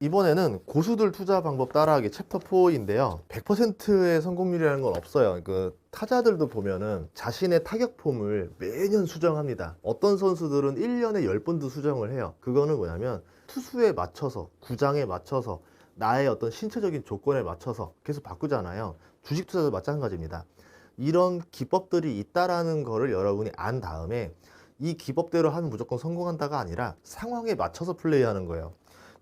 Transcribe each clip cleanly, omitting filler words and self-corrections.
이번에는 고수들 투자 방법 따라하기 챕터 4인데요. 100%의 성공률이라는 건 없어요. 그 타자들도 보면은 자신의 타격폼을 매년 수정합니다. 어떤 선수들은 1년에 10번도 수정을 해요. 그거는 뭐냐면 투수에 맞춰서, 구장에 맞춰서, 나의 어떤 신체적인 조건에 맞춰서 계속 바꾸잖아요. 주식 투자도 마찬가지입니다. 이런 기법들이 있다라는 거를 여러분이 안 다음에 이 기법대로 하면 무조건 성공한다가 아니라 상황에 맞춰서 플레이하는 거예요.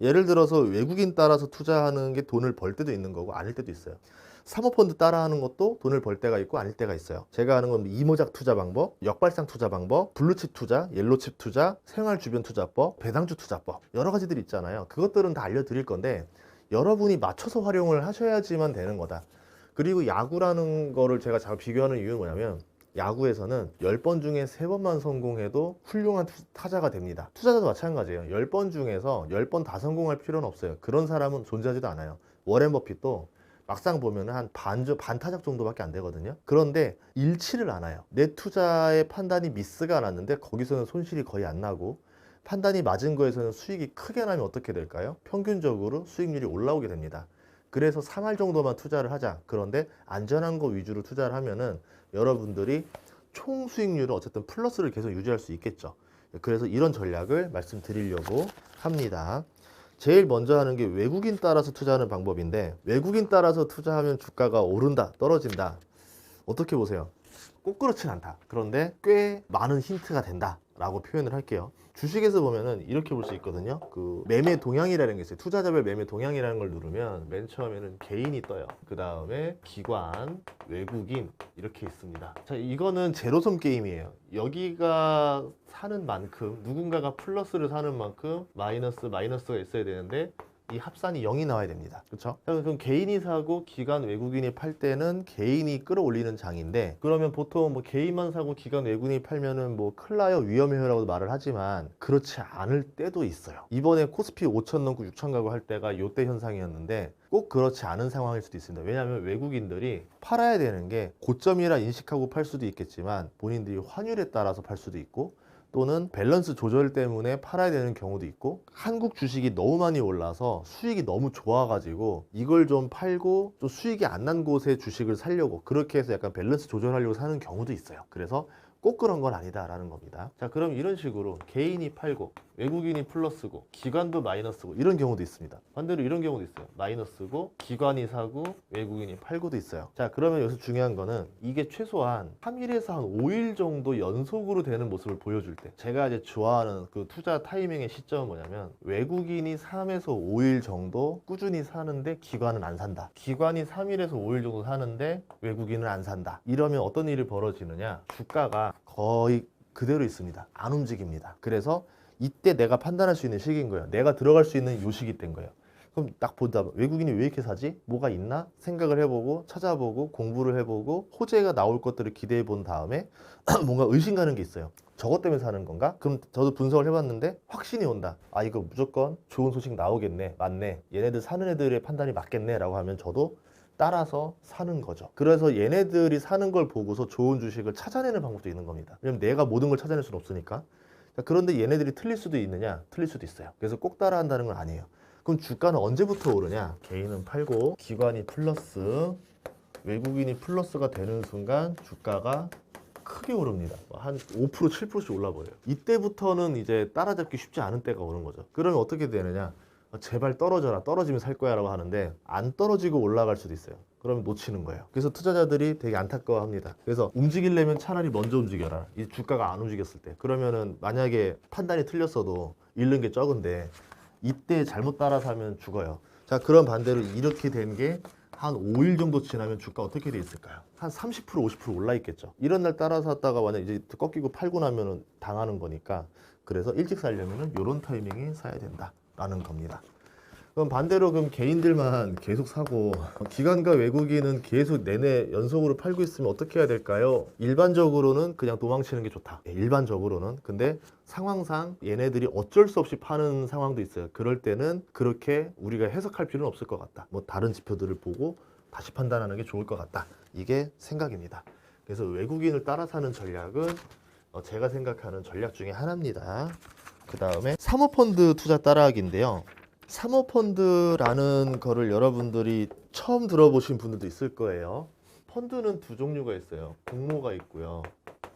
예를 들어서 외국인 따라서 투자하는 게 돈을 벌 때도 있는 거고 아닐 때도 있어요. 사모펀드 따라하는 것도 돈을 벌 때가 있고 아닐 때가 있어요. 제가 하는 건 이모작 투자 방법, 역발상 투자 방법, 블루칩 투자, 옐로칩 투자, 생활 주변 투자법, 배당주 투자법, 여러 가지들이 있잖아요. 그것들은 다 알려드릴 건데 여러분이 맞춰서 활용을 하셔야지만 되는 거다. 그리고 야구라는 거를 제가 잘 비교하는 이유는 뭐냐면 야구에서는 10번 중에 3번만 성공해도 훌륭한 타자가 됩니다. 투자자도 마찬가지예요. 10번 중에서 10번 다 성공할 필요는 없어요. 그런 사람은 존재하지도 않아요. 워렌 버핏도 막상 보면 한 반타작 정도밖에 안 되거든요. 그런데 잃지를 않아요. 내 투자의 판단이 미스가 났는데 거기서는 손실이 거의 안 나고 판단이 맞은 거에서는 수익이 크게 나면 어떻게 될까요? 평균적으로 수익률이 올라오게 됩니다. 그래서 3할 정도만 투자를 하자. 그런데 안전한 거 위주로 투자를 하면은 여러분들이 총 수익률은 어쨌든 플러스를 계속 유지할 수 있겠죠. 그래서 이런 전략을 말씀드리려고 합니다. 제일 먼저 하는 게 외국인 따라서 투자하는 방법인데 외국인 따라서 투자하면 주가가 오른다, 떨어진다. 어떻게 보세요? 꼭 그렇진 않다. 그런데 꽤 많은 힌트가 된다 라고 표현을 할게요. 주식에서 보면은 이렇게 볼 수 있거든요. 그 매매 동향이라는 게 있어요. 투자자별 매매 동향이라는 걸 누르면 맨 처음에는 개인이 떠요. 그 다음에 기관, 외국인 이렇게 있습니다. 자, 이거는 제로섬 게임이에요. 여기가 사는 만큼 누군가가 플러스를 사는 만큼 마이너스가 있어야 되는데 이 합산이 0이 나와야 됩니다. 그렇죠? 그럼 개인이 사고 기관 외국인이 팔 때는 개인이 끌어올리는 장인데 그러면 보통 뭐 개인만 사고 기관 외국인이 팔면은 뭐 큰일 나요, 위험해요라고 말을 하지만 그렇지 않을 때도 있어요. 이번에 코스피 5천 넘고 6천 가고 할 때가 요때 현상이었는데 꼭 그렇지 않은 상황일 수도 있습니다. 왜냐하면 외국인들이 팔아야 되는 게 고점이라 인식하고 팔 수도 있겠지만 본인들이 환율에 따라서 팔 수도 있고 또는 밸런스 조절 때문에 팔아야 되는 경우도 있고 한국 주식이 너무 많이 올라서 수익이 너무 좋아가지고 이걸 좀 팔고 좀 수익이 안 난 곳에 주식을 살려고 그렇게 해서 약간 밸런스 조절하려고 사는 경우도 있어요. 그래서 꼭 그런 건 아니다라는 겁니다. 자, 그럼 이런 식으로 개인이 팔고 외국인이 플러스고 기관도 마이너스고 이런 경우도 있습니다. 반대로 이런 경우도 있어요. 마이너스고 기관이 사고 외국인이 팔고도 있어요. 자, 그러면 여기서 중요한 거는 이게 최소한 3일에서 한 5일 정도 연속으로 되는 모습을 보여줄 때 제가 이제 좋아하는 그 투자 타이밍의 시점은 뭐냐면 외국인이 3에서 5일 정도 꾸준히 사는데 기관은 안 산다. 기관이 3일에서 5일 정도 사는데 외국인은 안 산다. 이러면 어떤 일이 벌어지느냐? 주가가 거의 그대로 있습니다. 안 움직입니다. 그래서 이때 내가 판단할 수 있는 시기인 거예요. 내가 들어갈 수 있는 요 시기 때인 거예요. 그럼 딱 보다 외국인이 왜 이렇게 사지? 뭐가 있나? 생각을 해보고 찾아보고 공부를 해보고 호재가 나올 것들을 기대해 본 다음에 뭔가 의심 가는 게 있어요. 저것 때문에 사는 건가? 그럼 저도 분석을 해봤는데 확신이 온다. 아, 이거 무조건 좋은 소식 나오겠네. 맞네. 얘네들 사는 애들의 판단이 맞겠네 라고 하면 저도 따라서 사는 거죠. 그래서 얘네들이 사는 걸 보고서 좋은 주식을 찾아내는 방법도 있는 겁니다. 왜냐면 내가 모든 걸 찾아낼 수는 없으니까. 그런데 얘네들이 틀릴 수도 있느냐? 틀릴 수도 있어요. 그래서 꼭 따라한다는 건 아니에요. 그럼 주가는 언제부터 오르냐? 개인은 팔고 기관이 플러스 외국인이 플러스가 되는 순간 주가가 크게 오릅니다. 한 5%, 7%씩 올라버려요. 이때부터는 이제 따라잡기 쉽지 않은 때가 오는 거죠. 그러면 어떻게 되느냐? 제발 떨어져라. 떨어지면 살 거야 라고 하는데 안 떨어지고 올라갈 수도 있어요. 그러면 놓치는 거예요. 그래서 투자자들이 되게 안타까워합니다. 그래서 움직이려면 차라리 먼저 움직여라. 이 주가가 안 움직였을 때. 그러면은 만약에 판단이 틀렸어도 잃는 게 적은데 이때 잘못 따라서 하면 죽어요. 자, 그런 반대로 이렇게 된 게 한 5일 정도 지나면 주가 어떻게 돼 있을까요? 한 30%, 50% 올라 있겠죠. 이런 날 따라서 샀다가 만약 이제 꺾이고 팔고 나면은 당하는 거니까 그래서 일찍 살려면은 이런 타이밍에 사야 된다라는 겁니다. 그럼 반대로 그럼 개인들만 계속 사고 기관과 외국인은 계속 내내 연속으로 팔고 있으면 어떻게 해야 될까요? 일반적으로는 그냥 도망치는 게 좋다. 일반적으로는. 근데 상황상 얘네들이 어쩔 수 없이 파는 상황도 있어요. 그럴 때는 그렇게 우리가 해석할 필요는 없을 것 같다. 뭐 다른 지표들을 보고 다시 판단하는 게 좋을 것 같다. 이게 생각입니다. 그래서 외국인을 따라 사는 전략은 제가 생각하는 전략 중에 하나입니다. 그 다음에 사모펀드 투자 따라하기인데요. 사모펀드라는 거를 여러분들이 처음 들어보신 분들도 있을 거예요. 펀드는 두 종류가 있어요. 공모가 있고요.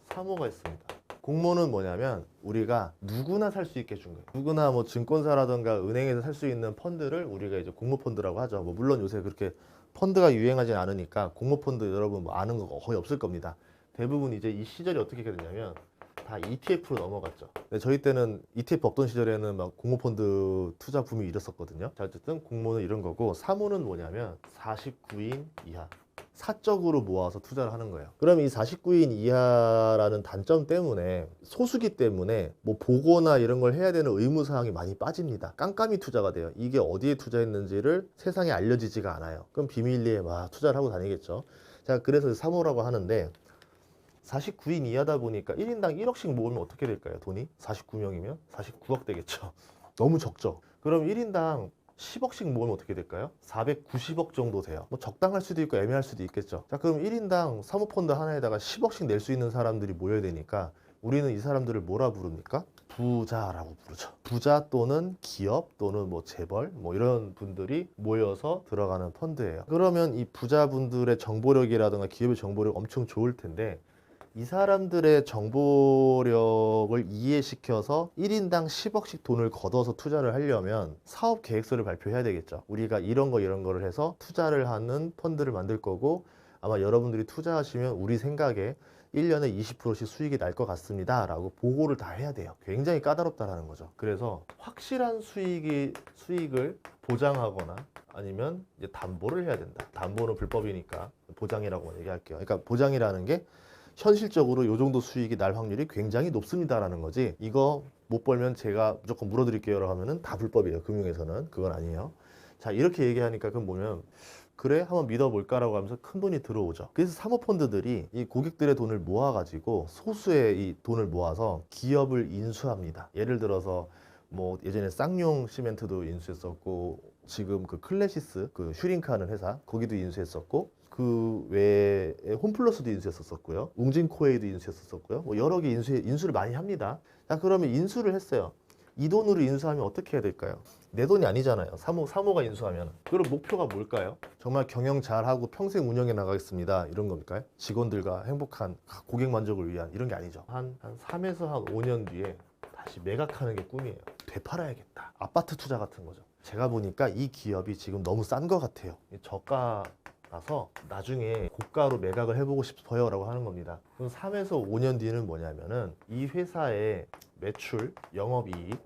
사모가 있습니다. 공모는 뭐냐면 우리가 누구나 살 수 있게 준 거예요. 누구나 뭐 증권사라든가 은행에서 살 수 있는 펀드를 우리가 이제 공모펀드라고 하죠. 뭐 물론 요새 그렇게 펀드가 유행하진 않으니까 공모펀드 여러분 뭐 아는 거 거의 없을 겁니다. 대부분 이제 이 시절이 어떻게 됐냐면 다 ETF로 넘어갔죠. 근데 저희 때는 ETF 없던 시절에는 막 공모펀드 투자 붐이 일었었거든요. 자, 어쨌든 공모는 이런 거고, 사모는 뭐냐면 49인 이하. 사적으로 모아서 투자를 하는 거예요. 그러면 이 49인 이하라는 단점 때문에, 소수기 때문에 뭐 보고나 이런 걸 해야 되는 의무 사항이 많이 빠집니다. 깜깜이 투자가 돼요. 이게 어디에 투자했는지를 세상에 알려지지가 않아요. 그럼 비밀리에 막 투자를 하고 다니겠죠. 자, 그래서 사모라고 하는데, 49인 이하다 보니까 1인당 1억씩 모으면 어떻게 될까요? 돈이 49명이면 49억 되겠죠. 너무 적죠. 그럼 1인당 10억씩 모으면 어떻게 될까요? 490억 정도 돼요. 뭐 적당할 수도 있고 애매할 수도 있겠죠. 자, 그럼 1인당 사모펀드 하나에다가 10억씩 낼 수 있는 사람들이 모여야 되니까 우리는 이 사람들을 뭐라 부릅니까? 부자라고 부르죠. 부자 또는 기업 또는 뭐 재벌 뭐 이런 분들이 모여서 들어가는 펀드예요. 그러면 이 부자분들의 정보력이라든가 기업의 정보력 엄청 좋을 텐데, 이 사람들의 정보력을 이해시켜서 1인당 10억씩 돈을 걷어서 투자를 하려면 사업 계획서를 발표해야 되겠죠. 우리가 이런 거를 해서 투자를 하는 펀드를 만들 거고, 아마 여러분들이 투자하시면 우리 생각에 1년에 20%씩 수익이 날 것 같습니다 라고 보고를 다 해야 돼요. 굉장히 까다롭다라는 거죠. 그래서 확실한 수익을 보장하거나 아니면 이제 담보를 해야 된다. 담보는 불법이니까 보장이라고 얘기할게요. 그러니까 보장이라는 게 현실적으로 요 정도 수익이 날 확률이 굉장히 높습니다라는 거지, 이거 못 벌면 제가 무조건 물어드릴게요라고 하면은 다 불법이에요. 금융에서는 그건 아니에요. 자, 이렇게 얘기하니까 그럼 뭐냐면, 그래 한번 믿어볼까라고 하면서 큰 돈이 들어오죠. 그래서 사모펀드들이 이 고객들의 돈을 모아가지고 소수의 이 돈을 모아서 기업을 인수합니다. 예를 들어서 뭐 예전에 쌍용 시멘트도 인수했었고, 지금 그 클래시스 그 슈링크하는 회사 거기도 인수했었고, 그 외에 홈플러스도 인수했었고요, 웅진코웨이도 인수했었고요, 뭐 여러 개 인수를 많이 합니다. 자, 그러면 인수를 했어요. 이 돈으로 인수하면 어떻게 해야 될까요? 내 돈이 아니잖아요. 사모가 인수하면. 그럼 목표가 뭘까요? 정말 경영 잘하고 평생 운영해 나가겠습니다, 이런 겁니까요? 직원들과 행복한 고객 만족을 위한, 이런 게 아니죠. 한 3에서 한 5년 뒤에 다시 매각하는 게 꿈이에요. 되팔아야겠다. 아파트 투자 같은 거죠. 제가 보니까 이 기업이 지금 너무 싼 것 같아요. 저가라서 나중에 고가로 매각을 해보고 싶어요 라고 하는 겁니다. 그럼 3에서 5년 뒤는 뭐냐면은 이 회사의 매출, 영업이익,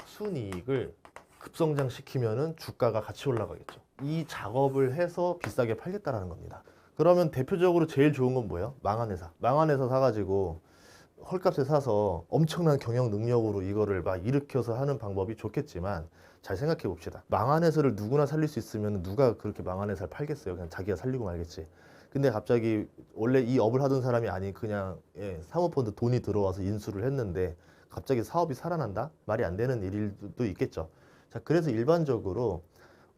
순이익을 급성장시키면은 주가가 같이 올라가겠죠. 이 작업을 해서 비싸게 팔겠다라는 겁니다. 그러면 대표적으로 제일 좋은 건 뭐예요? 망한 회사 사가지고 헐값에 사서 엄청난 경영 능력으로 이거를 막 일으켜서 하는 방법이 좋겠지만, 잘 생각해 봅시다. 망한 회사를 누구나 살릴 수 있으면 누가 그렇게 망한 회사를 팔겠어요? 그냥 자기가 살리고 말겠지. 근데 갑자기 원래 이 업을 하던 사람이 아닌 그냥 사모펀드 돈이 들어와서 인수를 했는데 갑자기 사업이 살아난다? 말이 안 되는 일도 있겠죠. 자, 그래서 일반적으로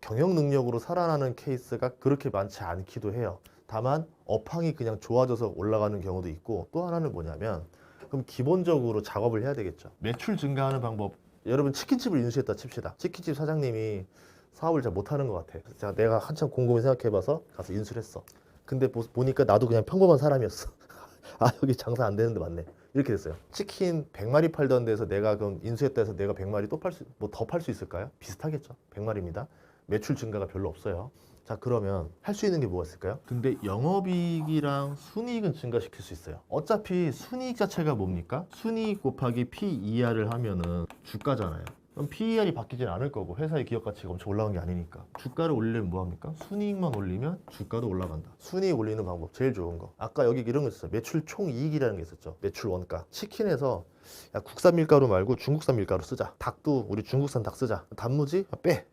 경영 능력으로 살아나는 케이스가 그렇게 많지 않기도 해요. 다만 업황이 그냥 좋아져서 올라가는 경우도 있고, 또 하나는 뭐냐면, 그럼 기본적으로 작업을 해야 되겠죠. 매출 증가하는 방법, 여러분 치킨집을 인수했다 칩시다. 치킨집 사장님이 사업을 잘 못하는 것 같아. 내가 한참 곰곰이 생각해봐서 가서 인수를 했어. 근데 보니까 나도 그냥 평범한 사람이었어. 아, 여기 장사 안 되는데 맞네. 이렇게 됐어요. 치킨 100마리 팔던 데서 내가 그럼 인수했다 해서 내가 100마리 또 더 팔 수 있을까요? 비슷하겠죠. 100마리입니다. 매출 증가가 별로 없어요. 자, 그러면 할 수 있는 게 뭐가 있을까요? 근데 영업이익이랑 순이익은 증가시킬 수 있어요. 어차피 순이익 자체가 뭡니까? 순이익 곱하기 PER을 하면은 주가잖아요. 그럼 PER이 바뀌진 않을 거고, 회사의 기업 가치가 엄청 올라간 게 아니니까. 주가를 올리면 뭐합니까? 순이익만 올리면 주가도 올라간다. 순이익 올리는 방법 제일 좋은 거, 아까 여기 이런 거 있었어요. 매출 총이익이라는 게 있었죠. 매출 원가. 치킨에서 야, 국산 밀가루 말고 중국산 밀가루 쓰자. 닭도 우리 중국산 닭 쓰자. 단무지 빼.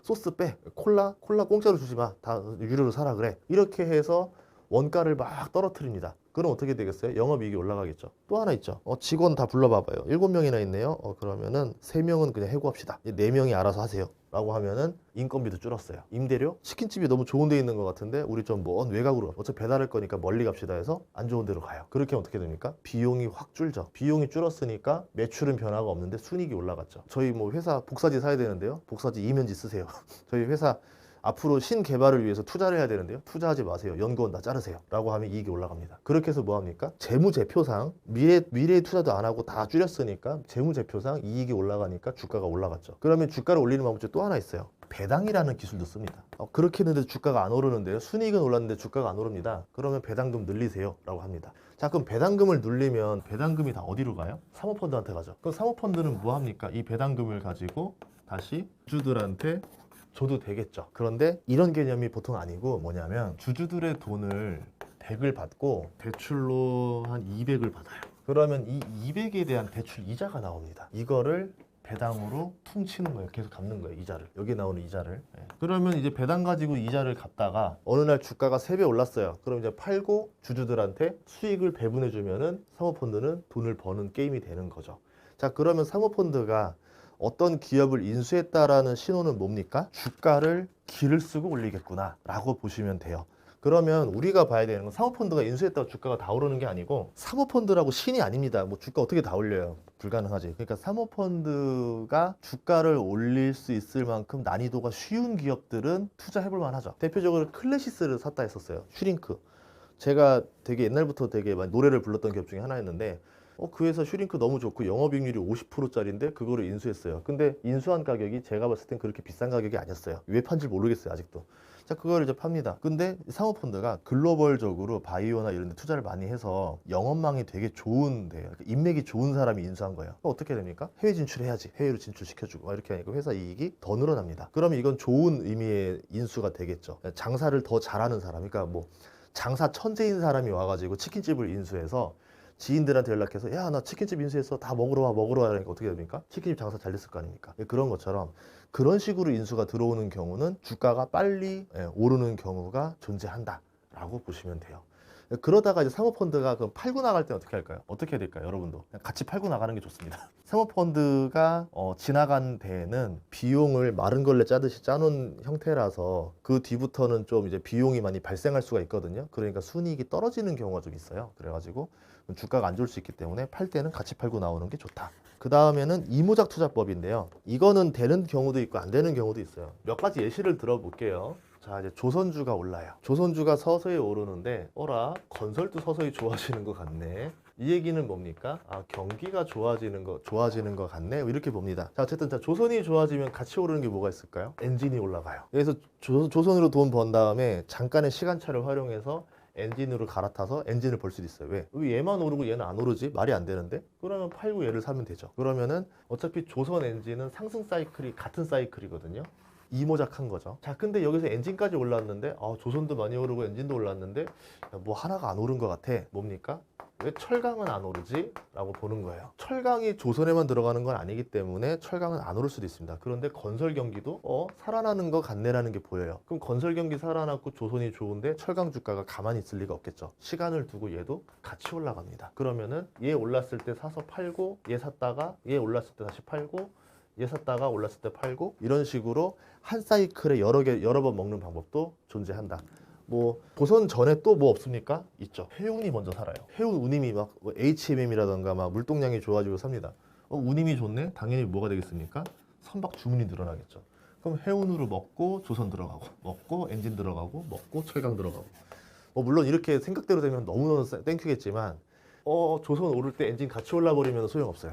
소스 빼. 콜라 공짜로 주지 마. 다 유료로 사라 그래. 이렇게 해서 원가를 막 떨어뜨립니다. 그럼 어떻게 되겠어요? 영업이익이 올라가겠죠. 또 하나 있죠. 직원 다 불러봐봐요. 7명이나 있네요. 그러면은 3명은 그냥 해고합시다. 4명이 알아서 하세요. 라고 하면은 인건비도 줄었어요. 임대료? 치킨집이 너무 좋은 데 있는 것 같은데 우리 좀 먼 외곽으로 어차피 배달할 거니까 멀리 갑시다 해서 안 좋은 데로 가요. 그렇게 하면 어떻게 됩니까? 비용이 확 줄죠. 비용이 줄었으니까 매출은 변화가 없는데 순이익이 올라갔죠. 저희 뭐 회사 복사지 사야 되는데요. 복사지 이면지 쓰세요. 저희 회사 앞으로 신개발을 위해서 투자를 해야 되는데요. 투자하지 마세요. 연구원 다 자르세요. 라고 하면 이익이 올라갑니다. 그렇게 해서 뭐 합니까? 재무제표상 미래에 투자도 안 하고 다 줄였으니까 재무제표상 이익이 올라가니까 주가가 올라갔죠. 그러면 주가를 올리는 방법이 또 하나 있어요. 배당이라는 기술도 씁니다. 그렇게 했는데 주가가 안 오르는데요. 순이익은 올랐는데 주가가 안 오릅니다. 그러면 배당금 늘리세요. 라고 합니다. 자, 그럼 배당금을 늘리면 배당금이 다 어디로 가요? 사모펀드한테 가죠. 그럼 사모펀드는 뭐 합니까? 이 배당금을 가지고 다시 주주들한테 줘도 되겠죠. 그런데 이런 개념이 보통 아니고 뭐냐면 주주들의 돈을 100을 받고 대출로 한 200을 받아요. 그러면 이 200에 대한 대출 이자가 나옵니다. 이거를 배당으로 퉁치는 거예요. 계속 갚는 거예요. 이자를. 여기 나오는 이자를. 그러면 이제 배당 가지고 이자를 갚다가 어느 날 주가가 3배 올랐어요. 그럼 이제 팔고 주주들한테 수익을 배분해 주면은 사모펀드는 돈을 버는 게임이 되는 거죠. 자, 그러면 사모펀드가 어떤 기업을 인수했다라는 신호는 뭡니까? 주가를 기를 쓰고 올리겠구나 라고 보시면 돼요. 그러면 우리가 봐야 되는 건 사모펀드가 인수했다고 주가가 다 오르는 게 아니고 사모펀드라고 신이 아닙니다. 뭐 주가 어떻게 다 올려요? 불가능하지. 그러니까 사모펀드가 주가를 올릴 수 있을 만큼 난이도가 쉬운 기업들은 투자해볼 만하죠. 대표적으로 클래시스를 샀다 했었어요. 슈링크. 제가 되게 옛날부터 되게 많이 노래를 불렀던 기업 중에 하나였는데 그 회사 슈링크 너무 좋고 영업이익률이 50%짜리인데 그거를 인수했어요. 근데 인수한 가격이 제가 봤을 땐 그렇게 비싼 가격이 아니었어요. 왜 판지 모르겠어요, 아직도. 자, 그걸 이제 팝니다. 근데 사모펀드가 글로벌적으로 바이오나 이런 데 투자를 많이 해서 영업망이 되게 좋은데 그러니까 인맥이 좋은 사람이 인수한 거예요. 그럼 어떻게 됩니까? 해외 진출해야지. 해외로 진출시켜주고 이렇게 하니까 회사 이익이 더 늘어납니다. 그러면 이건 좋은 의미의 인수가 되겠죠. 장사를 더 잘하는 사람, 그러니까 뭐 장사 천재인 사람이 와가지고 치킨집을 인수해서 지인들한테 연락해서 야, 나 치킨집 인수해서 다 먹으러 와 그러니까 어떻게 됩니까? 치킨집 장사 잘 됐을 거 아닙니까? 그런 것처럼 그런 식으로 인수가 들어오는 경우는 주가가 빨리 오르는 경우가 존재한다 라고 보시면 돼요. 그러다가 이제 사모펀드가 그럼 팔고 나갈 때 어떻게 할까요? 어떻게 해야 될까요? 여러분도 같이 팔고 나가는 게 좋습니다. 사모펀드가 지나간 데에는 비용을 마른 걸레 짜듯이 짜놓은 형태라서 그 뒤부터는 좀 이제 비용이 많이 발생할 수가 있거든요. 그러니까 순이익이 떨어지는 경우가 좀 있어요. 그래가지고 주가가 안 좋을 수 있기 때문에 팔 때는 같이 팔고 나오는 게 좋다. 그 다음에는 이모작 투자법인데요. 이거는 되는 경우도 있고 안 되는 경우도 있어요. 몇 가지 예시를 들어볼게요. 자, 이제 조선주가 올라요. 조선주가 서서히 오르는데 건설도 서서히 좋아지는 것 같네. 이 얘기는 뭡니까? 경기가 좋아지는 것 같네. 이렇게 봅니다. 자, 어쨌든 조선이 좋아지면 같이 오르는 게 뭐가 있을까요? 엔진이 올라가요. 그래서 조선으로 돈 번 다음에 잠깐의 시간차를 활용해서 엔진으로 갈아타서 엔진을 벌 수도 있어요. 왜 얘만 오르고 얘는 안 오르지? 말이 안 되는데? 그러면 팔고 얘를 사면 되죠. 그러면은 어차피 조선 엔진은 상승 사이클이 같은 사이클이거든요. 이모작한 거죠. 자, 근데 여기서 엔진까지 올랐는데 조선도 많이 오르고 엔진도 올랐는데 뭐 하나가 안 오른 것 같아. 뭡니까? 왜 철강은 안 오르지? 라고 보는 거예요. 철강이 조선에만 들어가는 건 아니기 때문에 철강은 안 오를 수도 있습니다. 그런데 건설 경기도 살아나는 것 같네라는 게 보여요. 그럼 건설 경기 살아났고 조선이 좋은데 철강 주가가 가만히 있을 리가 없겠죠. 시간을 두고 얘도 같이 올라갑니다. 그러면은 얘 올랐을 때 사서 팔고 얘 샀다가 얘 올랐을 때 다시 팔고 얘 샀다가 올랐을 때 팔고 이런 식으로 한 사이클에 여러 번 먹는 방법도 존재한다. 뭐 조선 전에 또 뭐 없습니까? 있죠. 해운이 먼저 살아요. 해운 운임이 막 HMM이라던가 막 물동량이 좋아지고 삽니다. 운임이 좋네? 당연히 뭐가 되겠습니까? 선박 주문이 늘어나겠죠. 그럼 해운으로 먹고 조선 들어가고 먹고 엔진 들어가고 먹고 철강 들어가고 물론 이렇게 생각대로 되면 너무너무 땡큐겠지만 조선 오를 때 엔진 같이 올라버리면 소용없어요.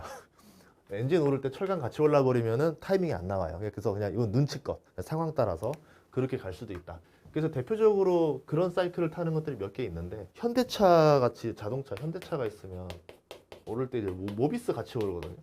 엔진 오를 때 철강 같이 올라버리면은 타이밍이 안 나와요. 그래서 그냥 이건 눈치껏 상황 따라서 그렇게 갈 수도 있다. 그래서 대표적으로 그런 사이클을 타는 것들이 몇 개 있는데 현대차 같이 자동차 현대차가 있으면 오를 때 이제 모비스 같이 오르거든요.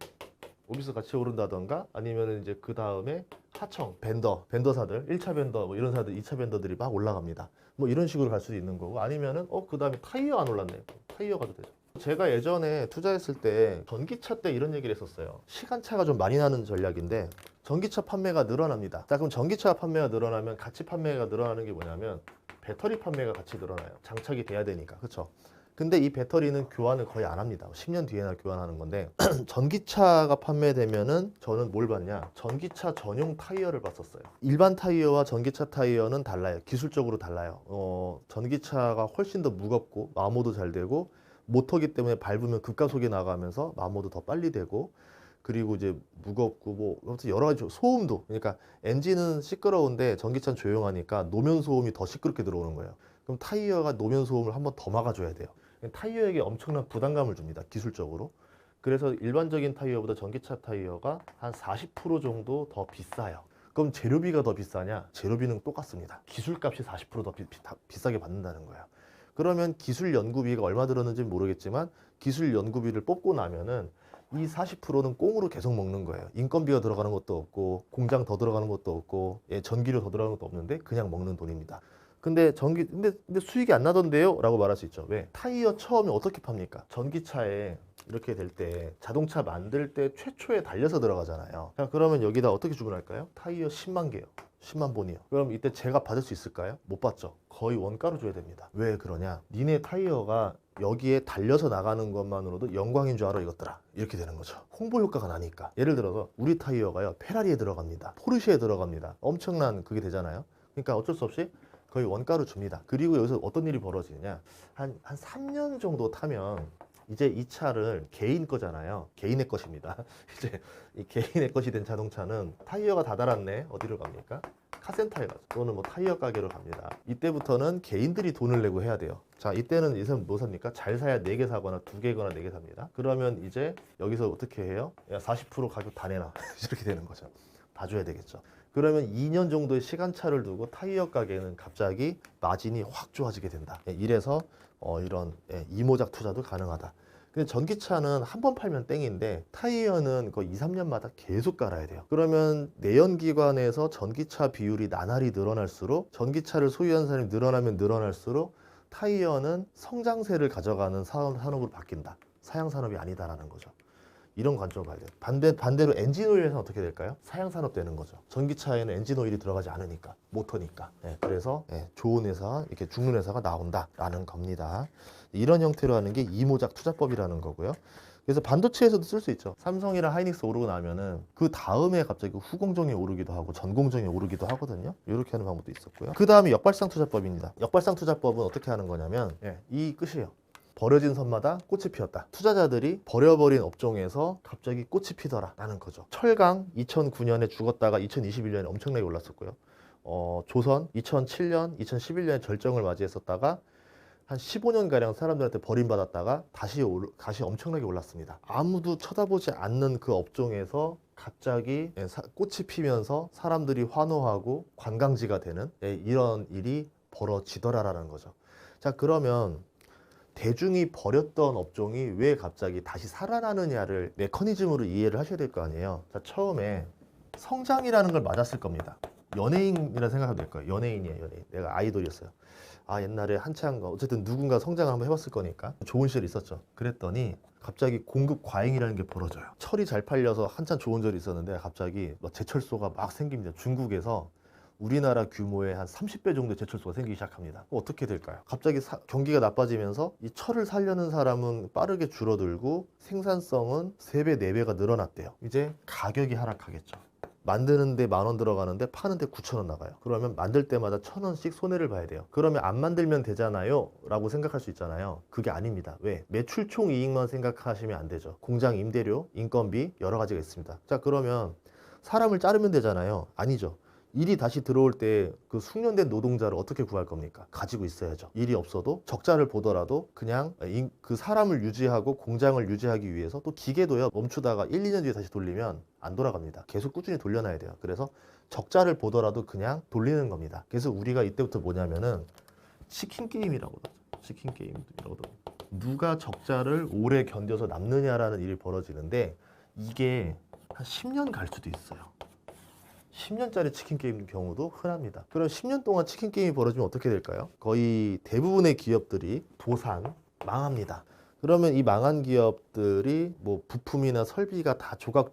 모비스 같이 오른다던가 아니면 이제 그 다음에 하청 벤더사들 1차 벤더 뭐 이런 사들 2차 벤더들이 막 올라갑니다. 뭐 이런 식으로 갈 수도 있는 거고 아니면은 그 다음에 타이어 안 올랐네. 타이어 가도 되죠. 제가 예전에 투자했을 때 전기차 때 이런 얘기를 했었어요. 시간차가 좀 많이 나는 전략인데 전기차 판매가 늘어납니다. 자, 그럼 전기차 판매가 늘어나면 같이 판매가 늘어나는 게 뭐냐면 배터리 판매가 같이 늘어나요. 장착이 돼야 되니까. 그렇죠? 근데 이 배터리는 교환을 거의 안 합니다. 10년 뒤에나 교환하는 건데 전기차가 판매되면은 저는 뭘 봤냐? 전기차 전용 타이어를 봤었어요. 일반 타이어와 전기차 타이어는 달라요. 기술적으로 달라요. 전기차가 훨씬 더 무겁고 마모도 잘 되고 모터기 때문에 밟으면 급가속이 나가면서 마모도 더 빨리 되고 그리고 이제 무겁고 뭐 아무튼 여러 가지 소음도 그러니까 엔진은 시끄러운데 전기차는 조용하니까 노면 소음이 더 시끄럽게 들어오는 거예요. 그럼 타이어가 노면 소음을 한번 더 막아줘야 돼요. 타이어에게 엄청난 부담감을 줍니다. 기술적으로. 그래서 일반적인 타이어보다 전기차 타이어가 한 40% 정도 더 비싸요. 그럼 재료비가 더 비싸냐? 재료비는 똑같습니다. 기술값이 40%더 비싸게 받는다는 거예요. 그러면 기술 연구비가 얼마 들었는지 모르겠지만 기술 연구비를 뽑고 나면은 이 40%는 꽁으로 계속 먹는 거예요. 인건비가 들어가는 것도 없고 공장 더 들어가는 것도 없고 전기료 더 들어가는 것도 없는데 그냥 먹는 돈입니다. 근데 수익이 안 나던데요? 라고 말할 수 있죠. 왜? 타이어 처음에 어떻게 팝니까? 전기차에 이렇게 될 때 자동차 만들 때 최초에 달려서 들어가잖아요. 자, 그러면 여기다 어떻게 주문할까요? 타이어 10만 개요. 10만 본이요. 그럼 이때 제가 받을 수 있을까요? 못 받죠. 거의 원가로 줘야 됩니다. 왜 그러냐? 니네 타이어가 여기에 달려서 나가는 것만으로도 영광인 줄 알아 이것들아. 이렇게 되는 거죠. 홍보 효과가 나니까. 예를 들어서 우리 타이어가요. 페라리에 들어갑니다. 포르쉐에 들어갑니다. 엄청난 그게 되잖아요. 그러니까 어쩔 수 없이 거의 원가로 줍니다. 그리고 여기서 어떤 일이 벌어지느냐. 한 3년 정도 타면 이제 이 차를 개인 거잖아요. 개인의 것입니다. 이제 이 개인의 것이 된 자동차는 타이어가 다 달았네. 어디로 갑니까? 카센터에 가죠. 또는 뭐 타이어 가게로 갑니다. 이때부터는 개인들이 돈을 내고 해야 돼요. 자, 이때는 이제는 뭐 삽니까? 잘 사야 4개 사거나 2개거나 4개 삽니다. 그러면 이제 여기서 어떻게 해요? 야, 40% 가격 다 내놔. 이렇게 되는 거죠. 다 줘야 되겠죠. 그러면 2년 정도의 시간차를 두고 타이어 가게는 갑자기 마진이 확 좋아지게 된다. 이래서 이런 이모작 투자도 가능하다. 근데 전기차는 한 번 팔면 땡인데 타이어는 거의 2, 3년마다 계속 갈아야 돼요. 그러면 내연기관에서 전기차 비율이 나날이 늘어날수록 전기차를 소유한 사람이 늘어나면 늘어날수록 타이어는 성장세를 가져가는 산업으로 바뀐다. 사양 산업이 아니다라는 거죠. 이런 관점을 봐야 돼요. 반대로 엔진 오일에서는 어떻게 될까요? 사양 산업 되는 거죠. 전기차에는 엔진 오일이 들어가지 않으니까, 모터니까. 그래서 좋은 회사, 이렇게 죽는 회사가 나온다라는 겁니다. 이런 형태로 하는 게 이모작 투자법이라는 거고요. 그래서 반도체에서도 쓸 수 있죠. 삼성이랑 하이닉스 오르고 나면은 그 다음에 갑자기 후공정이 오르기도 하고 전공정이 오르기도 하거든요. 이렇게 하는 방법도 있었고요. 그 다음에 역발상 투자법입니다. 역발상 투자법은 어떻게 하는 거냐면 이 끝이에요. 버려진 선마다 꽃이 피었다. 투자자들이 버려버린 업종에서 갑자기 꽃이 피더라 라는 거죠. 철강 2009년에 죽었다가 2021년에 엄청나게 올랐었고요. 조선 2007년, 2011년에 절정을 맞이했었다가 한 15년가량 사람들한테 버림받았다가 다시 엄청나게 올랐습니다. 아무도 쳐다보지 않는 그 업종에서 갑자기 꽃이 피면서 사람들이 환호하고 관광지가 되는 이런 일이 벌어지더라라는 거죠. 자, 그러면 대중이 버렸던 업종이 왜 갑자기 다시 살아나느냐를 메커니즘으로 이해를 하셔야 될 거 아니에요. 자, 처음에 성장이라는 걸 맞았을 겁니다. 연예인이라 생각하면 될 거예요. 연예인이에요, 연예인. 내가 아이돌이었어요. 아, 옛날에 한창 어쨌든 누군가 성장을 한번 해봤을 거니까 좋은 시절이 있었죠. 그랬더니 갑자기 공급 과잉이라는 게 벌어져요. 철이 잘 팔려서 한참 좋은 절이 있었는데 갑자기 제철소가 막 생깁니다. 중국에서 우리나라 규모의 한 30배 정도의 제철소가 생기기 시작합니다. 어떻게 될까요? 갑자기 경기가 나빠지면서 이 철을 살려는 사람은 빠르게 줄어들고 생산성은 3배, 4배가 늘어났대요. 이제 가격이 하락하겠죠. 만드는데 10,000원 들어가는데 파는데 9,000원 나가요. 그러면 만들 때마다 1,000원씩 손해를 봐야 돼요. 그러면 안 만들면 되잖아요 라고 생각할 수 있잖아요. 그게 아닙니다. 왜? 매출 총 이익만 생각하시면 안 되죠. 공장 임대료, 인건비 여러 가지가 있습니다. 자, 그러면 사람을 자르면 되잖아요. 아니죠. 일이 다시 들어올 때 그 숙련된 노동자를 어떻게 구할 겁니까? 가지고 있어야죠. 일이 없어도 적자를 보더라도 그냥 그 사람을 유지하고 공장을 유지하기 위해서 또 기계도요, 멈추다가 1, 2년 뒤에 다시 돌리면 안 돌아갑니다. 계속 꾸준히 돌려놔야 돼요. 그래서 적자를 보더라도 그냥 돌리는 겁니다. 그래서 우리가 이때부터 뭐냐면은 치킨 게임이라고 그러죠. 치킨 게임이라고. 누가 적자를 오래 견뎌서 남느냐라는 일이 벌어지는데 이게 한 10년 갈 수도 있어요. 10년짜리 치킨 게임 경우도 흔합니다. 그럼 10년 동안 치킨 게임이 벌어지면 어떻게 될까요? 거의 대부분의 기업들이 도산, 망합니다. 그러면 이 망한 기업들이 뭐 부품이나 설비가 다 조각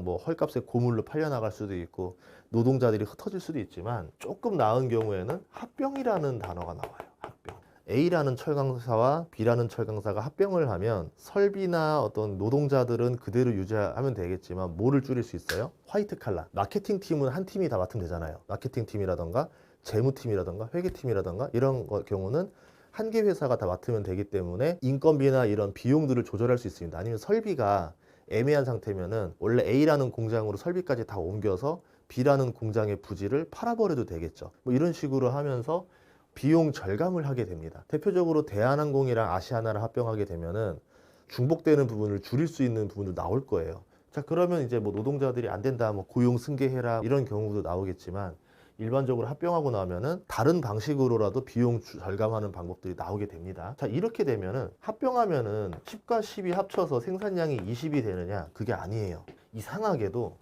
뭐 헐값에 고물로 팔려나갈 수도 있고 노동자들이 흩어질 수도 있지만 조금 나은 경우에는 합병이라는 단어가 나와요. 합병. A라는 철강사와 B라는 철강사가 합병을 하면 설비나 어떤 노동자들은 그대로 유지하면 되겠지만 뭐를 줄일 수 있어요? 화이트 칼라. 마케팅 팀은 한 팀이 다 맡으면 되잖아요. 마케팅 팀이라던가 재무팀이라던가 회계팀이라던가 이런 경우는 한 개 회사가 다 맡으면 되기 때문에 인건비나 이런 비용들을 조절할 수 있습니다. 아니면 설비가 애매한 상태면은 원래 A라는 공장으로 설비까지 다 옮겨서 B라는 공장의 부지를 팔아버려도 되겠죠. 뭐 이런 식으로 하면서 비용 절감을 하게 됩니다. 대표적으로 대한항공이랑 아시아나를 합병하게 되면은 중복되는 부분을 줄일 수 있는 부분도 나올 거예요. 자, 그러면 이제 뭐 노동자들이 안 된다, 뭐 고용 승계해라 이런 경우도 나오겠지만 일반적으로 합병하고 나면은 다른 방식으로라도 비용 절감하는 방법들이 나오게 됩니다. 자, 이렇게 되면은 합병하면은 10과 10이 합쳐서 생산량이 20이 되느냐? 그게 아니에요. 이상하게도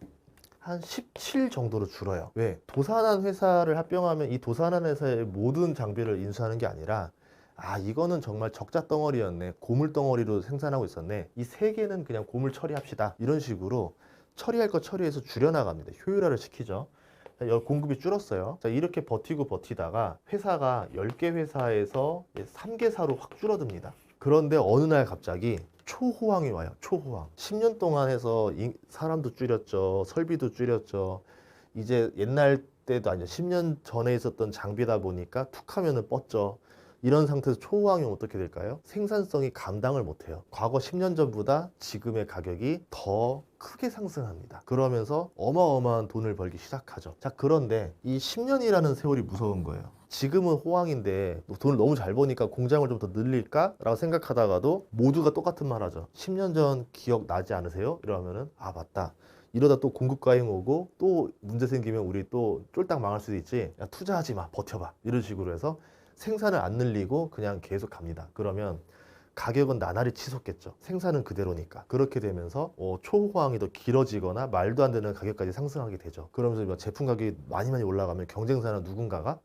한 17 정도로 줄어요. 왜? 도산한 회사를 합병하면 이 도산한 회사의 모든 장비를 인수하는 게 아니라 이거는 정말 적자 덩어리였네. 고물 덩어리로 생산하고 있었네. 이 세 개는 그냥 고물 처리합시다. 이런 식으로 처리할 거 처리해서 줄여나갑니다. 효율화를 시키죠. 공급이 줄었어요. 자, 이렇게 버티고 버티다가 회사가 10개 회사에서 3개사로 확 줄어듭니다. 그런데 어느 날 갑자기 초호황이 와요. 초호황. 10년 동안 해서 사람도 줄였죠. 설비도 줄였죠. 이제 옛날 때도 아니죠. 10년 전에 있었던 장비다 보니까 툭 하면은 뻗죠. 이런 상태에서 초호황이 어떻게 될까요? 생산성이 감당을 못해요. 과거 10년 전보다 지금의 가격이 더 크게 상승합니다. 그러면서 어마어마한 돈을 벌기 시작하죠. 자, 그런데 이 10년이라는 세월이 무서운 거예요. 지금은 호황인데 돈을 너무 잘 버니까 공장을 좀 더 늘릴까? 라고 생각하다가도 모두가 똑같은 말 하죠. 10년 전 기억 나지 않으세요? 이러면은 맞다. 이러다 또 공급 과잉 오고 또 문제 생기면 우리 또 쫄딱 망할 수도 있지. 야, 투자하지 마. 버텨봐. 이런 식으로 해서 생산을 안 늘리고 그냥 계속 갑니다. 그러면 가격은 나날이 치솟겠죠. 생산은 그대로니까. 그렇게 되면서 초호황이 더 길어지거나 말도 안 되는 가격까지 상승하게 되죠. 그러면서 제품 가격이 많이 올라가면 경쟁사나 누군가가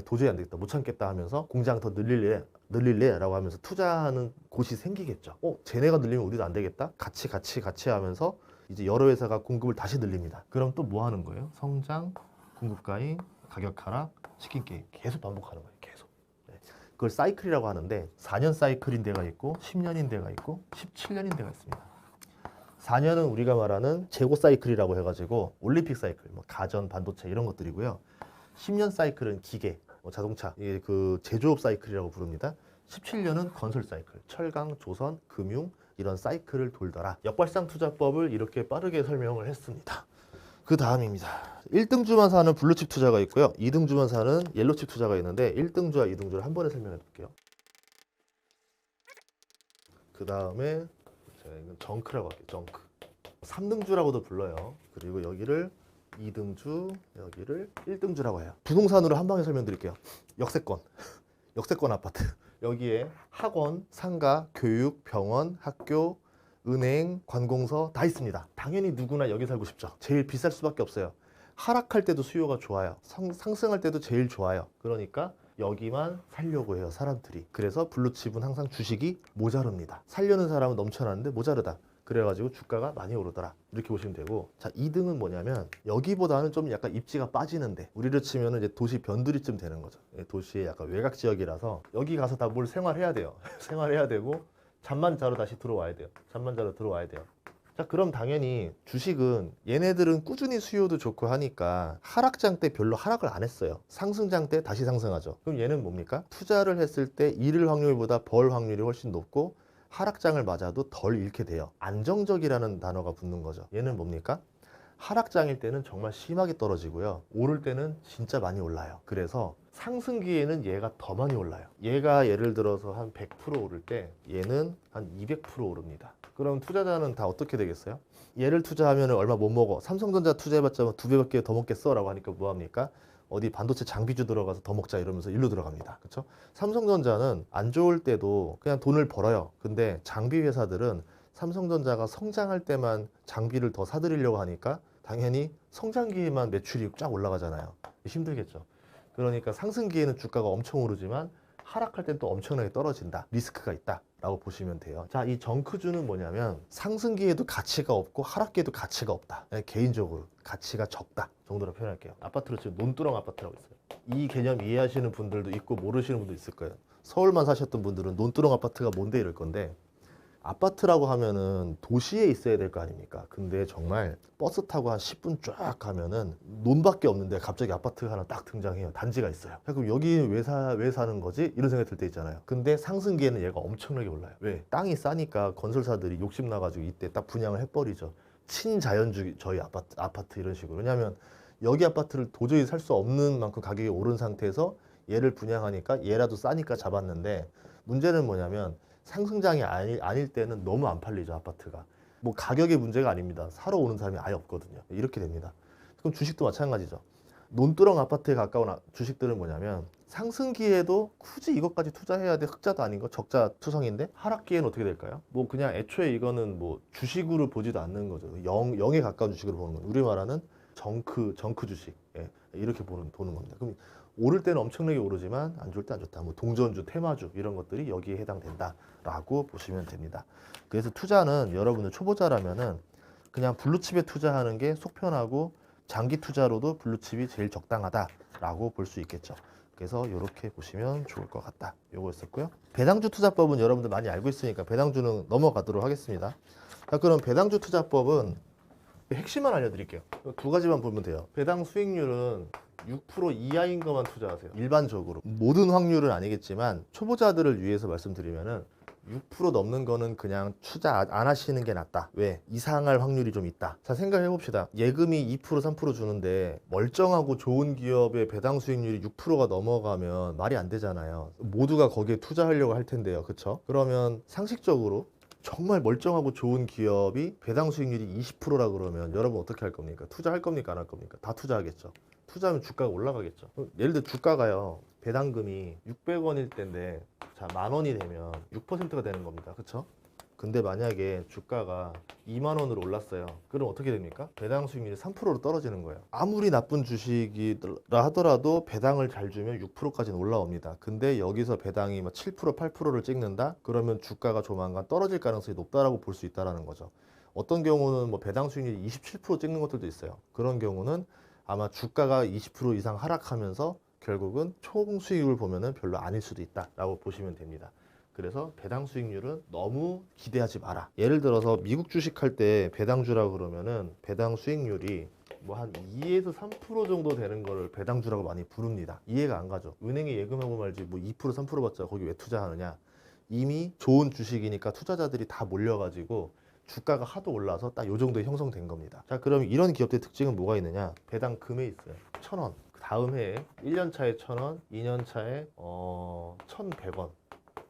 도저히 안 되겠다, 못 참겠다 하면서 공장 더 늘릴래 라고 하면서 투자하는 곳이 생기겠죠. 쟤네가 늘리면 우리도 안 되겠다, 같이 하면서 이제 여러 회사가 공급을 다시 늘립니다. 그럼 또 뭐 하는 거예요? 성장, 공급 과잉, 가격 하락, 치킨 게임 계속 반복하는 거예요. 계속. 그걸 사이클이라고 하는데 4년 사이클인 데가 있고 10년인 데가 있고 17년인 데가 있습니다. 4년은 우리가 말하는 재고 사이클이라고 해가지고 올림픽 사이클, 뭐 가전, 반도체 이런 것들이고요. 10년 사이클은 기계, 자동차, 그 제조업 사이클이라고 부릅니다. 17년은 건설 사이클, 철강, 조선, 금융 이런 사이클을 돌더라. 역발상 투자법을 이렇게 빠르게 설명을 했습니다. 그 다음입니다. 1등주만 사는 블루칩 투자가 있고요. 2등주만 사는 옐로칩 투자가 있는데 1등주와 2등주를 한 번에 설명해 볼게요. 그 다음에 제가 이건 정크라고 할게요. 정크. 3등주라고도 불러요. 그리고 여기를 2등주, 여기를 1등주라고 해요. 부동산으로 한 방에 설명드릴게요. 역세권, 역세권 아파트. 여기에 학원, 상가, 교육, 병원, 학교, 은행, 관공서 다 있습니다. 당연히 누구나 여기 살고 싶죠. 제일 비쌀 수밖에 없어요. 하락할 때도 수요가 좋아요. 상승할 때도 제일 좋아요. 그러니까 여기만 살려고 해요, 사람들이. 그래서 블루칩은 항상 주식이 모자릅니다. 살려는 사람은 넘쳐나는데 모자르다. 그래가지고 주가가 많이 오르더라. 이렇게 보시면 되고, 자, 2등은 뭐냐면 여기보다는 좀 약간 입지가 빠지는데 우리를 치면은 이제 도시 변두리쯤 되는 거죠. 도시의 약간 외곽 지역이라서 여기 가서 다 뭘 생활해야 돼요. 생활해야 되고 잠만 자러 다시 들어와야 돼요. 잠만 자러 들어와야 돼요. 자, 그럼 당연히 주식은 얘네들은 꾸준히 수요도 좋고 하니까 하락장 때 별로 하락을 안 했어요. 상승장 때 다시 상승하죠. 그럼 얘는 뭡니까? 투자를 했을 때 잃을 확률보다 벌 확률이 훨씬 높고 하락장을 맞아도 덜 잃게 돼요. 안정적이라는 단어가 붙는 거죠. 얘는 뭡니까? 하락장일 때는 정말 심하게 떨어지고요. 오를 때는 진짜 많이 올라요. 그래서 상승기에는 얘가 더 많이 올라요. 얘가 예를 들어서 한 100% 오를 때 얘는 한 200% 오릅니다. 그럼 투자자는 다 어떻게 되겠어요? 얘를 투자하면 얼마 못 먹어. 삼성전자 투자해봤자 2배밖에 더 먹겠어 라고 하니까 뭐합니까? 어디 반도체 장비주 들어가서 더 먹자 이러면서 일로 들어갑니다. 그렇죠? 삼성전자는 안 좋을 때도 그냥 돈을 벌어요. 근데 장비 회사들은 삼성전자가 성장할 때만 장비를 더 사들이려고 하니까 당연히 성장기에만 매출이 쫙 올라가잖아요. 힘들겠죠. 그러니까 상승기에는 주가가 엄청 오르지만 하락할 땐 또 엄청나게 떨어진다. 리스크가 있다 라고 보시면 돼요. 자, 이 정크주는 뭐냐면 상승기에도 가치가 없고 하락기에도 가치가 없다. 개인적으로 가치가 적다 정도로 표현할게요. 아파트로 지금 논두렁 아파트라고 있어요. 이 개념 이해하시는 분들도 있고 모르시는 분도 있을 거예요. 서울만 사셨던 분들은 논두렁 아파트가 뭔데 이럴 건데, 아파트라고 하면은 도시에 있어야 될 거 아닙니까? 근데 정말 버스 타고 한 10분 쫙 가면은 논밖에 없는데 갑자기 아파트가 하나 딱 등장해요. 단지가 있어요. 그럼 여기 왜 사는 거지? 이런 생각이 들 때 있잖아요. 근데 상승기에는 얘가 엄청나게 올라요. 왜? 땅이 싸니까 건설사들이 욕심 나가지고 이때 딱 분양을 해버리죠. 친자연주의 저희 아파트 이런 식으로. 왜냐하면 여기 아파트를 도저히 살 수 없는 만큼 가격이 오른 상태에서 얘를 분양하니까 얘라도 싸니까 잡았는데, 문제는 뭐냐면 상승장이 아닐 때는 너무 안 팔리죠, 아파트가. 뭐 가격의 문제가 아닙니다. 사러 오는 사람이 아예 없거든요. 이렇게 됩니다. 그럼 주식도 마찬가지죠. 논두렁 아파트에 가까운 주식들은 뭐냐면 상승기에도 굳이 이것까지 투자해야 돼. 흑자도 아닌 거, 적자 투성인데 하락기에는 어떻게 될까요? 뭐 그냥 애초에 이거는 뭐 주식으로 보지도 않는 거죠. 영에 가까운 주식으로 보는 거예요. 우리 말하는 정크 주식. 예, 이렇게 보는 겁니다. 그럼 오를 때는 엄청나게 오르지만 안 좋을 때 안 좋다. 뭐 동전주, 테마주 이런 것들이 여기에 해당된다라고 보시면 됩니다. 그래서 투자는 여러분들 초보자라면은 그냥 블루칩에 투자하는 게 속 편하고 장기 투자로도 블루칩이 제일 적당하다라고 볼 수 있겠죠. 그래서 이렇게 보시면 좋을 것 같다. 요거였었고요. 배당주 투자법은 여러분들 많이 알고 있으니까 배당주는 넘어가도록 하겠습니다. 자, 그럼 배당주 투자법은 핵심만 알려드릴게요. 두 가지만 보면 돼요. 배당 수익률은 6% 이하인 것만 투자하세요. 일반적으로 모든 확률은 아니겠지만 초보자들을 위해서 말씀드리면은 6% 넘는 거는 그냥 투자 안 하시는 게 낫다. 왜? 이상할 확률이 좀 있다. 자, 생각해 봅시다. 예금이 2% 3% 주는데 멀쩡하고 좋은 기업의 배당 수익률이 6%가 넘어가면 말이 안 되잖아요. 모두가 거기에 투자하려고 할 텐데요. 그쵸? 그러면 상식적으로 정말 멀쩡하고 좋은 기업이 배당 수익률이 20%라 그러면 여러분 어떻게 할 겁니까? 투자할 겁니까? 안 할 겁니까? 다 투자하겠죠. 투자하면 주가가 올라가겠죠. 예를 들어 주가가요, 배당금이 600원일 때인데 자, 10,000원이 되면 6%가 되는 겁니다. 그쵸? 근데 만약에 주가가 2만 원으로 올랐어요. 그럼 어떻게 됩니까? 배당 수익률이 3%로 떨어지는 거예요. 아무리 나쁜 주식이라 하더라도 배당을 잘 주면 6%까지는 올라옵니다. 근데 여기서 배당이 7%, 8%를 찍는다? 그러면 주가가 조만간 떨어질 가능성이 높다라고 볼 수 있다는 거죠. 어떤 경우는 뭐 배당 수익률이 27% 찍는 것들도 있어요. 그런 경우는 아마 주가가 20% 이상 하락하면서 결국은 총 수익을 보면은 별로 아닐 수도 있다라고 보시면 됩니다. 그래서 배당 수익률은 너무 기대하지 마라. 예를 들어서 미국 주식 할 때 배당주라 그러면은 배당 수익률이 뭐 한 2에서 3% 정도 되는 거를 배당주라고 많이 부릅니다. 이해가 안 가죠. 은행에 예금하고 말지 뭐 2% 3% 받자 거기 왜 투자하느냐. 이미 좋은 주식이니까 투자자들이 다 몰려가지고 주가가 하도 올라서 딱 요 정도에 형성된 겁니다. 자, 그럼 이런 기업들의 특징은 뭐가 있느냐? 배당금에 있어요. 1,000원. 다음 해에 1년 차에 1,000원, 2년 차에 1,100원,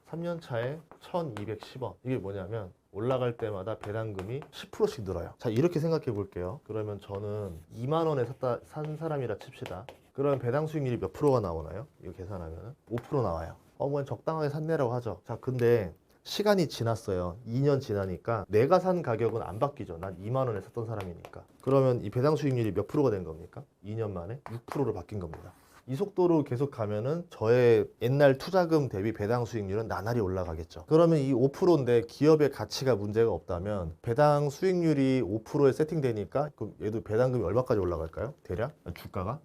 3년 차에 1,210원. 이게 뭐냐면 올라갈 때마다 배당금이 10%씩 늘어요. 자, 이렇게 생각해 볼게요. 그러면 저는 2만 원에 산 사람이라 칩시다. 그러면 배당 수익률이 몇 프로가 나오나요? 이거 계산하면 5% 나와요. 그냥 적당하게 샀네라고 하죠. 자, 근데 시간이 지났어요. 2년 지나니까 내가 산 가격은 안 바뀌죠. 난 2만 원에 샀던 사람이니까. 그러면 이 배당 수익률이 몇 프로가 된 겁니까? 2년 만에 6%로 바뀐 겁니다. 이 속도로 계속 가면은 저의 옛날 투자금 대비 배당 수익률은 나날이 올라가겠죠. 그러면 이 5%인데 기업의 가치가 문제가 없다면 배당 수익률이 5%에 세팅되니까 그럼 얘도 배당금이 얼마까지 올라갈까요? 대략 주가가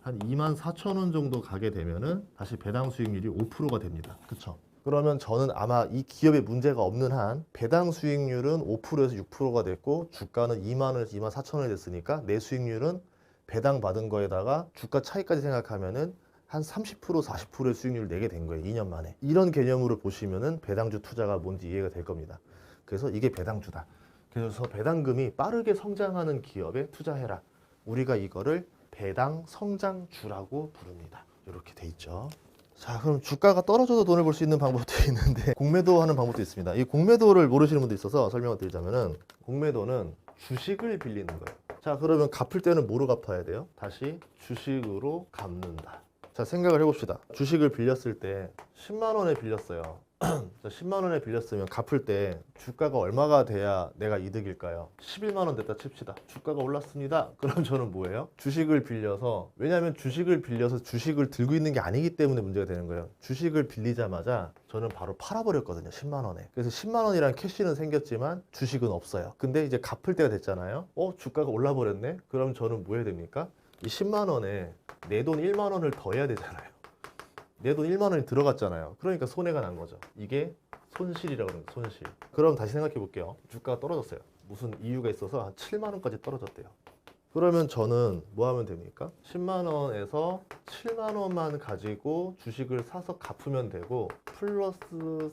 한 24,000원 정도 가게 되면은 다시 배당 수익률이 5%가 됩니다. 그쵸? 그러면 저는 아마 이 기업에 문제가 없는 한 배당 수익률은 5%에서 6%가 됐고 주가는 2만 원에서 24,000원이 됐으니까 내 수익률은 배당 받은 거에다가 주가 차이까지 생각하면은 한 30%, 40%의 수익률을 내게 된 거예요. 2년 만에. 이런 개념으로 보시면은 배당주 투자가 뭔지 이해가 될 겁니다. 그래서 이게 배당주다. 그래서 배당금이 빠르게 성장하는 기업에 투자해라. 우리가 이거를 배당 성장주라고 부릅니다. 이렇게 돼 있죠. 자, 그럼 주가가 떨어져도 돈을 벌 수 있는 방법도 있는데 공매도 하는 방법도 있습니다. 이 공매도를 모르시는 분도 있어서 설명을 드리자면은 공매도는 주식을 빌리는 거예요. 자, 그러면 갚을 때는 뭐로 갚아야 돼요? 다시 주식으로 갚는다. 자, 생각을 해봅시다. 주식을 빌렸을 때 10만 원에 빌렸어요. 10만 원에 빌렸으면 갚을 때 주가가 얼마가 돼야 내가 이득일까요? 11만 원 됐다 칩시다. 주가가 올랐습니다. 그럼 저는 뭐예요? 주식을 빌려서, 왜냐하면 주식을 빌려서 주식을 들고 있는 게 아니기 때문에 문제가 되는 거예요. 주식을 빌리자마자 저는 바로 팔아버렸거든요. 10만 원에. 그래서 10만 원이란 캐시는 생겼지만 주식은 없어요. 근데 이제 갚을 때가 됐잖아요. 주가가 올라버렸네? 그럼 저는 뭐 해야 됩니까? 이 10만 원에 내 돈 1만 원을 더 해야 되잖아요. 내 돈 1만 원이 들어갔잖아요. 그러니까 손해가 난 거죠. 이게 손실이라고 그러는 거예요. 손실. 그럼 다시 생각해 볼게요. 주가가 떨어졌어요. 무슨 이유가 있어서 한 7만 원까지 떨어졌대요. 그러면 저는 뭐 하면 됩니까? 10만 원에서 7만 원만 가지고 주식을 사서 갚으면 되고 플러스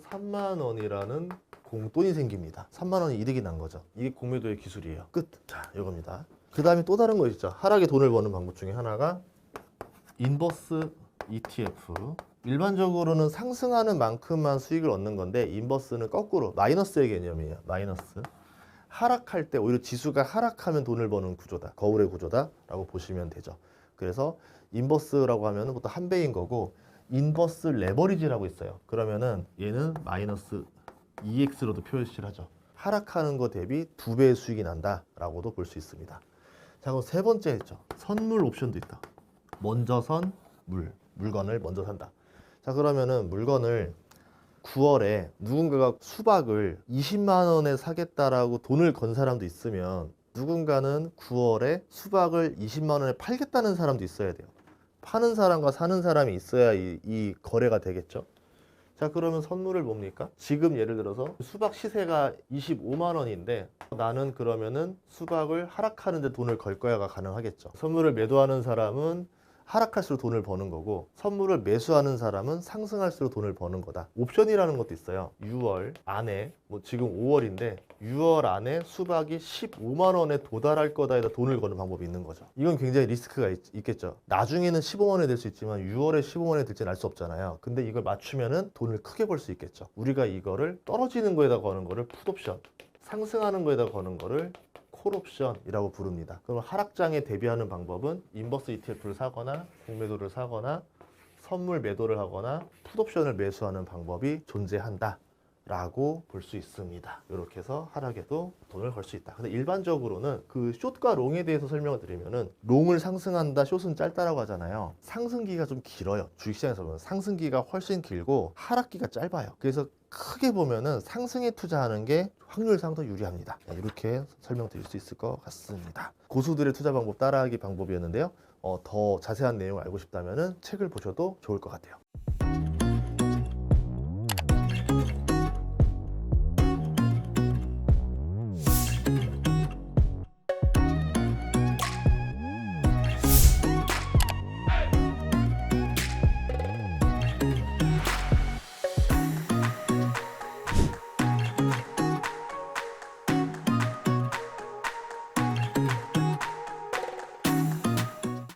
3만 원이라는 공돈이 생깁니다. 3만 원이 이득이 난 거죠. 이게 공매도의 기술이에요. 끝. 자, 이겁니다. 그 다음에 또 다른 거 있죠. 하락에 돈을 버는 방법 중에 하나가 인버스 ETF. 일반적으로는 상승하는 만큼만 수익을 얻는 건데 인버스는 거꾸로 마이너스의 개념이에요. 마이너스. 하락할 때 오히려 지수가 하락하면 돈을 버는 구조다. 거울의 구조다라고 보시면 되죠. 그래서 인버스라고 하면은 그것도 한 배인 거고 인버스 레버리지라고 있어요. 그러면은 얘는 마이너스 2x로도 표시를 하죠. 하락하는 거 대비 2배의 수익이 난다라고도 볼 수 있습니다. 자, 그럼 세 번째 했죠. 선물 옵션도 있다. 먼저 선 물건을 먼저 산다. 자, 그러면은 물건을 9월에 누군가가 수박을 20만 원에 사겠다라고 돈을 건 사람도 있으면 누군가는 9월에 수박을 20만 원에 팔겠다는 사람도 있어야 돼요. 파는 사람과 사는 사람이 있어야 이 거래가 되겠죠. 자, 그러면 선물을 뭡니까? 지금 예를 들어서 수박 시세가 25만 원인데 나는 그러면은 수박을 하락하는데 돈을 걸 거야가 가능하겠죠. 선물을 매도하는 사람은 하락할수록 돈을 버는 거고 선물을 매수하는 사람은 상승할수록 돈을 버는 거다. 옵션이라는 것도 있어요. 6월 안에 뭐 지금 5월인데 6월 안에 수박이 15만 원에 도달할 거다 해서 돈을 거는 방법이 있는 거죠. 이건 굉장히 리스크가 있겠죠. 나중에는 15만 원이 될 수 있지만 6월에 15만 원이 될지는 알 수 없잖아요. 근데 이걸 맞추면은 돈을 크게 벌 수 있겠죠. 우리가 이거를 떨어지는 거에다 거는 거를 풋옵션, 상승하는 거에다 거는 거를 콜옵션이라고 부릅니다. 그럼 하락장에 대비하는 방법은 인버스 ETF를 사거나 공매도를 사거나 선물 매도를 하거나 풋옵션을 매수하는 방법이 존재한다 라고 볼 수 있습니다. 이렇게 해서 하락에도 돈을 벌 수 있다. 근데 일반적으로는 그 숏과 롱에 대해서 설명을 드리면은 롱을 상승한다, 숏은 짧다라고 하잖아요. 상승기가 좀 길어요. 주식시장에서 보면 상승기가 훨씬 길고 하락기가 짧아요. 그래서 크게 보면은 상승에 투자하는 게 확률상 더 유리합니다. 이렇게 설명드릴 수 있을 것 같습니다. 고수들의 투자 방법 따라하기 방법이었는데요. 더 자세한 내용을 알고 싶다면은 책을 보셔도 좋을 것 같아요.